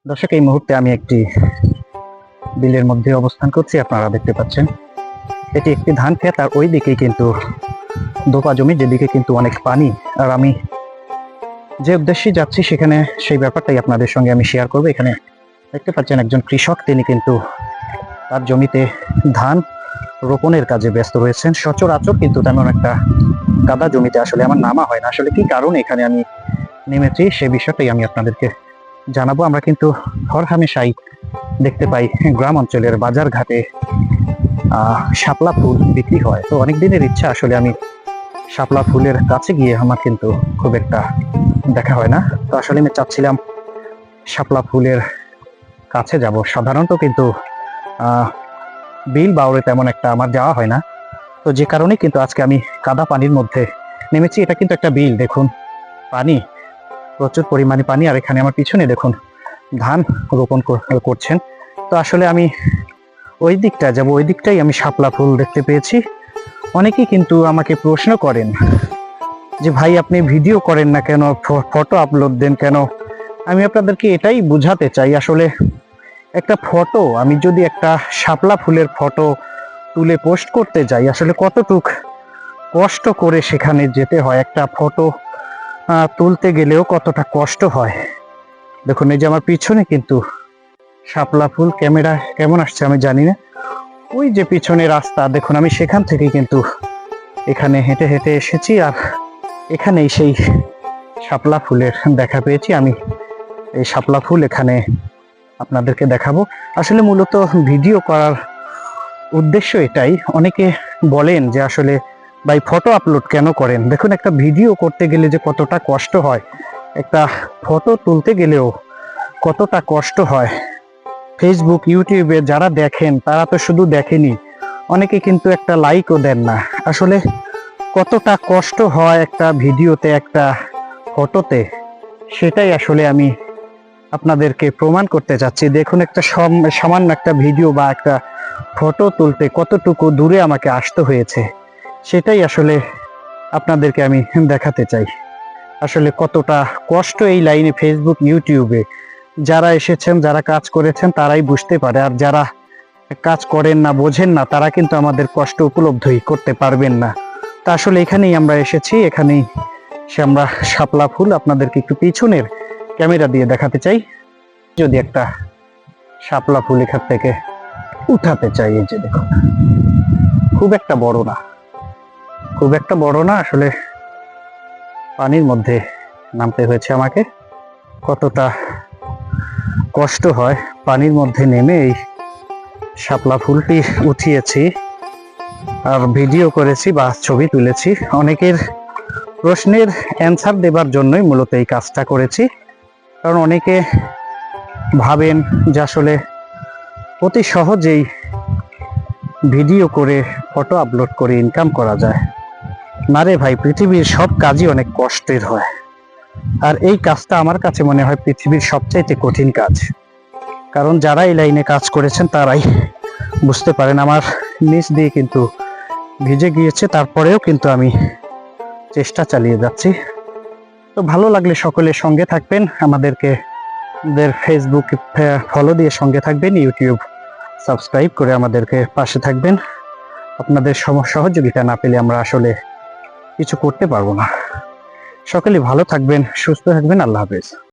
দর্শক, এই মুহূর্তে আমি একটি বিলের মধ্যে অবস্থান করছি। আপনারা দেখতে পাচ্ছেন এটি একটি ধান ক্ষেত, আর ওই দিকে কিন্তু দোপা জমি, যেদিকে কিন্তু অনেক পানি। আর আমি যে উদ্দেশ্যে যাচ্ছি সেখানে সেই ব্যাপারটাই আপনাদের সঙ্গে আমি শেয়ার করবো। এখানে দেখতে পাচ্ছেন একজন কৃষক, তিনি কিন্তু তার জমিতে ধান রোপণের কাজে ব্যস্ত রয়েছেন। সচরাচর কিন্তু তেমন একটা কাদা জমিতে আসলে আমার নামা হয় না। আসলে কি কারণে এখানে আমি নেমেছি সে বিষয়টাই আমি আপনাদেরকে জানাবো। আমরা কিন্তু হরহামেশাই দেখতে পাই গ্রাম অঞ্চলের বাজার ঘাটে শাপলা ফুল বিক্রি হয়। তো অনেক দিনের ইচ্ছা, আসলে আমি শাপলা ফুলের কাছে গিয়ে আমার কিন্তু খুব একটা দেখা হয় না। তো আসলে আমি চাচ্ছিলাম শাপলা ফুলের কাছে যাব। সাধারণত কিন্তু বিল বাউরে তেমন একটা আমার যাওয়া হয় না। তো যে কারণে কিন্তু আজকে আমি কাদা পানির মধ্যে নেমেছি। এটা কিন্তু একটা বিল, দেখুন পানি, প্রচুর পরিমাণে পানি। আর এখানে আমার পিছনে দেখুন ধান রোপণ করছেন। তো আসলে আমি ওই দিকটা যাব, ওই দিকটাই আমি শাপলা ফুল দেখতে পেয়েছি। অনেকেই কিন্তু আমাকে প্রশ্ন করেন যে ভাই, আপনি ভিডিও করেন না কেন, ফটো আপলোড দেন কেন? আমি আপনাদেরকে এটাই বুঝাতে চাই, আসলে একটা ফটো, আমি যদি একটা শাপলা ফুলের ফটো তুলে পোস্ট করতে যাই, আসলে কতটুক কষ্ট করে সেখানে যেতে হয়। একটা ফটো তুলতে গেলেও কতটা কষ্ট হয়। দেখুন এই যে আমার পিছনে কিন্তু শাপলা ফুল, ক্যামেরা কেমন আসছে আমি জানি না। ওই যে পিছনে রাস্তা দেখুন, আমি সেখান থেকে কিন্তু এখানে হেঁটে হেঁটে এসেছি। আর এখানেই সেই শাপলা ফুলের দেখা পেয়েছি। আমি এই শাপলা ফুল এখানে আপনাদেরকে দেখাবো। আসলে মূলত ভিডিও করার উদ্দেশ্য এটাই। অনেকে বলেন যে আসলে ভাই ফটো আপলোড কেন করেন? দেখুন, একটা ভিডিও করতে গেলে যে কতটা কষ্ট হয়, একটা ফটো তুলতে গেলেও কতটা কষ্ট হয়। ফেসবুক, ইউটিউবে যারা দেখেন তারা তো শুধু দেখেনি, অনেকে কিন্তু একটা লাইকও দেন না। আসলে কতটা কষ্ট হয় একটা ভিডিওতে, একটা ফটোতে, সেটাই আসলে আমি আপনাদেরকে প্রমাণ করতে চাচ্ছি। দেখুন, একটা সামান্য একটা ভিডিও বা একটা ফটো তুলতে কতটুকু দূরে আমাকে আসতে হয়েছে, সেটাই আসলে আপনাদেরকে আমি দেখাতে চাই। আসলে কতটা কষ্ট এই লাইনে। ফেসবুক, ইউটিউবে যারা এসেছেন, যারা কাজ করেছেন তারাই বুঝতে পারে। আর যারা কাজ করেন না, বোঝেন না, তারা কিন্তু আমাদের কষ্ট উপলব্ধই করতে পারবেন না। তা আসলে এখানেই আমরা এসেছি, এখানেই আমরা শাপলা ফুল আপনাদেরকে একটু পিছনের ক্যামেরা দিয়ে দেখাতে চাই। যদি একটা শাপলা ফুল এখান থেকে উঠাতে চাই, এই যে দেখুন, খুব একটা বড় না, খুব একটা বড় না। আসলে পানির মধ্যে নামতে হয়েছে আমাকে, কতটা কষ্ট হয় পানির মধ্যে নেমে এই শাপলা ফুলটি উঠিয়েছি আর ভিডিও করেছি বা ছবি তুলেছি। অনেকের প্রশ্নের অ্যান্সার দেবার জন্যই মূলত এই কাজটা করেছি। কারণ অনেকে ভাবেন যে আসলে অতি সহজেই ভিডিও করে, ফটো আপলোড করে ইনকাম করা যায়। না রে ভাই, পৃথিবীর সব কাজই অনেক কষ্টের হয়। আর এই কাজটা আমার কাছে মনে হয় পৃথিবীর সবচাইতে কঠিন কাজ। কারণ যারা এই লাইনে কাজ করেছেন তারাই বুঝতে পারেন। আমার নিচ দিয়ে কিন্তু ভিজে গিয়েছে, তারপরেও কিন্তু আমি চেষ্টা চালিয়ে যাচ্ছি। তো ভালো লাগলে সকলের সঙ্গে থাকবেন, আমাদেরকে ফেসবুক ফলো দিয়ে সঙ্গে থাকবেন, ইউটিউব সাবস্ক্রাইব করে আমাদেরকে পাশে থাকবেন। আপনাদের সহযোগিতা না পেলে আমরা আসলে কিছু করতে পারবো না। সকলে ভালো থাকবেন, সুস্থ থাকবেন। আল্লাহ হাফেজ।